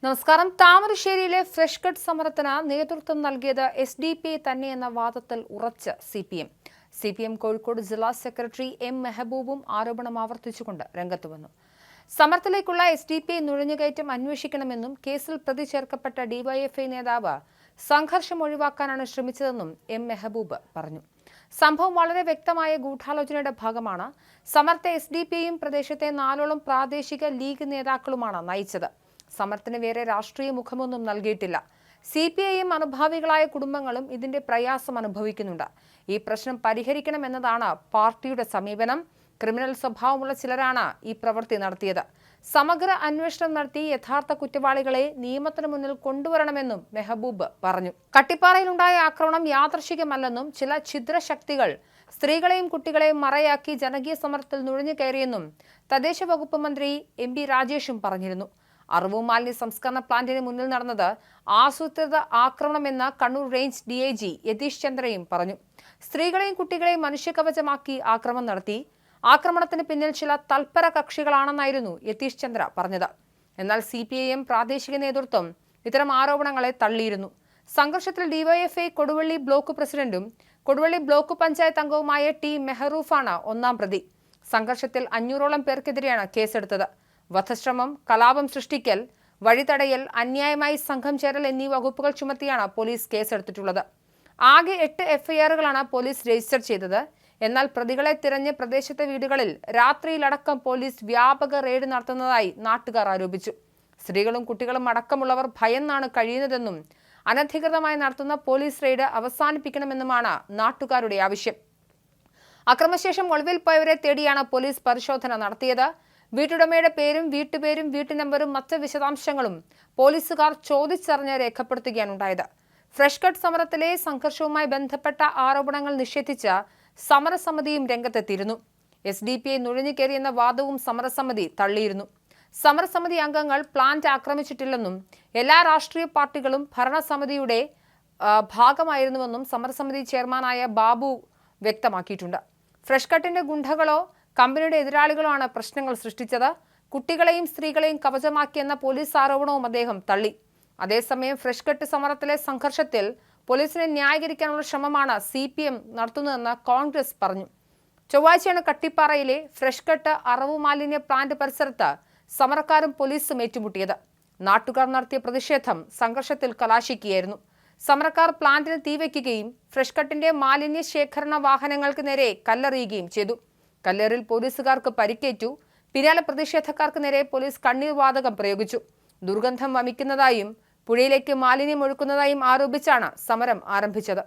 നമസ്കാരം. താമരശ്ശേരിയിലെ fresh cut സമരത്തിന് നേതൃത്വം നൽകിയത് SDP തന്നെയെന്ന വാദത്തിൽ ഉറച്ച് CPM കോഴിക്കോട് ജില്ലാ സെക്രട്ടറി M മെഹബൂബും ആരോപണം ആവർത്തിച്ചുകൊണ്ട് രംഗത്തുവന്നു. സമരത്തിലേക്കുള്ള SDP നുഴഞ്ഞുകയറ്റം അന്വേഷിക്കണമെന്നും കേസിൽ പ്രതി ചേർക്കപ്പെട്ട DYFI നേതാവ് സംഘർഷം ഒഴിവാക്കാനാണ് ശ്രമിച്ചതെന്നും M മെഹബൂബ് പറഞ്ഞു. സംഭവം വളരെ വ്യക്തമായ ഗൂഢാലോചനയുടെ ഭാഗമാണ്. സമരത്തെ SDP-യും പ്രദേശത്തെ 4ഓളം പ്രാദേശിക ലീഗ് നേതാക്കളുമാണ് നയിച്ചത്. സമരത്തിന് വേറെ രാഷ്ട്രീയ മുഖമൊന്നും നൽകിയിട്ടില്ല. CPIM അനുഭാവികളായ കുടുംബങ്ങളും ഇതിന്റെ പ്രയാസം അനുഭവിക്കുന്നുണ്ട്. ഈ പ്രശ്നം പരിഹരിക്കണമെന്നതാണ് പാർട്ടിയുടെ സമീപനം. ക്രിമിനൽ സ്വഭാവമുള്ള ചിലരാണ് ഈ പ്രവൃത്തി നടത്തിയത്. സമഗ്ര അന്വേഷണം നടത്തി യഥാർത്ഥ കുറ്റവാളികളെ നിയമത്തിന് മുന്നിൽ കൊണ്ടുവരണമെന്നും മെഹബൂബ് പറഞ്ഞു. കട്ടിപ്പാറയിലുണ്ടായ ആക്രമണം യാദൃശ്ചികമല്ലെന്നും ചില ഛിദ്രശക്തികൾ സ്ത്രീകളെയും കുട്ടികളെയും മറയാക്കി ജനകീയ സമരത്തിൽ നുഴഞ്ഞു കയറിയെന്നും തദ്ദേശ വകുപ്പ് മന്ത്രി MB രാജേഷും പറഞ്ഞിരുന്നു. അറവു മാലിന്യ സംസ്കരണ പ്ലാന്റിന് മുന്നിൽ നടന്നത് ആസൂത്രിത ആക്രമണമെന്ന് കണ്ണൂർ റേഞ്ച് DIG യതീഷ് ചന്ദ്രയും പറഞ്ഞു. സ്ത്രീകളെയും കുട്ടികളെയും മനുഷ്യകവചമാക്കി ആക്രമണം നടത്തി. ആക്രമണത്തിന് പിന്നിൽ ചില തൽപര കക്ഷികളാണെന്നായിരുന്നു യതീഷ് ചന്ദ്ര പറഞ്ഞത്. എന്നാൽ CPIM പ്രാദേശിക നേതൃത്വം ഇത്തരം ആരോപണങ്ങളെ തള്ളിയിരുന്നു. സംഘർഷത്തിൽ DYFI കൊടുവള്ളി ബ്ലോക്ക് പ്രസിഡന്റും കൊടുവള്ളി ബ്ലോക്ക് പഞ്ചായത്ത് അംഗവുമായ T മെഹറൂഫാണ് ഒന്നാം പ്രതി. സംഘർഷത്തിൽ 500ഓളം പേർക്കെതിരെയാണ് കേസെടുത്തത്. വധശ്രമം, കലാപം സൃഷ്ടിക്കൽ, വഴിതടയൽ, അന്യായമായി സംഘം ചേരൽ എന്നീ വകുപ്പുകൾ ചുമത്തിയാണ് പോലീസ് കേസെടുത്തിട്ടുള്ളത്. ആകെ 8 FIRകളാണ് പോലീസ് രജിസ്റ്റർ ചെയ്തത്. എന്നാൽ പ്രതികളെ തിരഞ്ഞ് പ്രദേശത്തെ വീടുകളിൽ രാത്രിയിലടക്കം പോലീസ് വ്യാപക റെയ്ഡ് നടത്തുന്നതായി നാട്ടുകാർ ആരോപിച്ചു. സ്ത്രീകളും കുട്ടികളും അടക്കമുള്ളവർ ഭയന്നാണ് കഴിയുന്നതെന്നും അനധികൃതമായി നടത്തുന്ന പോലീസ് റെയ്ഡ് അവസാനിപ്പിക്കണമെന്നുമാണ് നാട്ടുകാരുടെ ആവശ്യം. അക്രമശേഷം ഒളിവിൽ പോയവരെ തേടിയാണ് പോലീസ് പരിശോധന നടത്തിയത്. വീട്ടുടമയുടെ പേരും വീട്ടുപേരും വീട്ടു നമ്പരും മറ്റ് വിശദാംശങ്ങളും പോലീസുകാർ ചോദിച്ചറിഞ്ഞ് രേഖപ്പെടുത്തുകയാണ് ഉണ്ടായത്. ഫ്രഷ് കട്ട് സമരത്തിലെ സംഘർഷവുമായി ബന്ധപ്പെട്ട ആരോപണങ്ങൾ നിഷേധിച്ച സമരസമിതിയും രംഗത്തെത്തിയിരുന്നു. SDP നുഴഞ്ഞുകയറിയെന്ന വാദവും സമരസമിതി തള്ളിയിരുന്നു. സമരസമിതി അംഗങ്ങൾ പ്ലാന്റ് ആക്രമിച്ചിട്ടില്ലെന്നും എല്ലാ രാഷ്ട്രീയ പാർട്ടികളും ഭരണസമിതിയുടെ ഭാഗമായിരുന്നുവെന്നും സമരസമിതി ചെയർമാനായ ബാബു വ്യക്തമാക്കിയിട്ടുണ്ട്. ഫ്രഷ് കട്ടിന്റെ ഗുണ്ടകളോ കമ്പനിയുടെ എതിരാളികളോ ആണ് പ്രശ്നങ്ങൾ സൃഷ്ടിച്ചത്. കുട്ടികളെയും സ്ത്രീകളെയും കവചമാക്കിയെന്ന പോലീസ് ആരോപണവും അദ്ദേഹം തള്ളി. അതേസമയം ഫ്രഷ് കട്ട് സമരത്തിലെ സംഘർഷത്തിൽ പോലീസിനെ ന്യായീകരിക്കാനുള്ള ശ്രമമാണ് CPM നടത്തുന്നതെന്ന് കോൺഗ്രസ് പറഞ്ഞു. ചൊവ്വാഴ്ചയാണ് കട്ടിപ്പാറയിലെ ഫ്രഷ് കട്ട് അറവു മാലിന്യ പ്ലാന്റ് പരിസരത്ത് സമരക്കാരും പോലീസും ഏറ്റുമുട്ടിയത്. നാട്ടുകാർ നടത്തിയ പ്രതിഷേധം സംഘർഷത്തിൽ കലാശിക്കുകയായിരുന്നു. സമരക്കാർ പ്ലാന്റിന് തീവയ്ക്കുകയും ഫ്രഷ് കട്ടിന്റെ മാലിന്യ ശേഖരണ വാഹനങ്ങൾക്ക് നേരെ കല്ലെറിയുകയും ചെയ്തു. കല്ലേറിൽ പോലീസുകാർക്ക് പരിക്കേറ്റു. പിന്നാലെ പ്രതിഷേധക്കാർക്ക് നേരെ പോലീസ് കണ്ണീർ വാതകം പ്രയോഗിച്ചു. ദുർഗന്ധം വമിക്കുന്നതായും പുഴയിലേക്ക് മാലിന്യം ഒഴുക്കുന്നതായും ആരോപിച്ചാണ് സമരം ആരംഭിച്ചത്.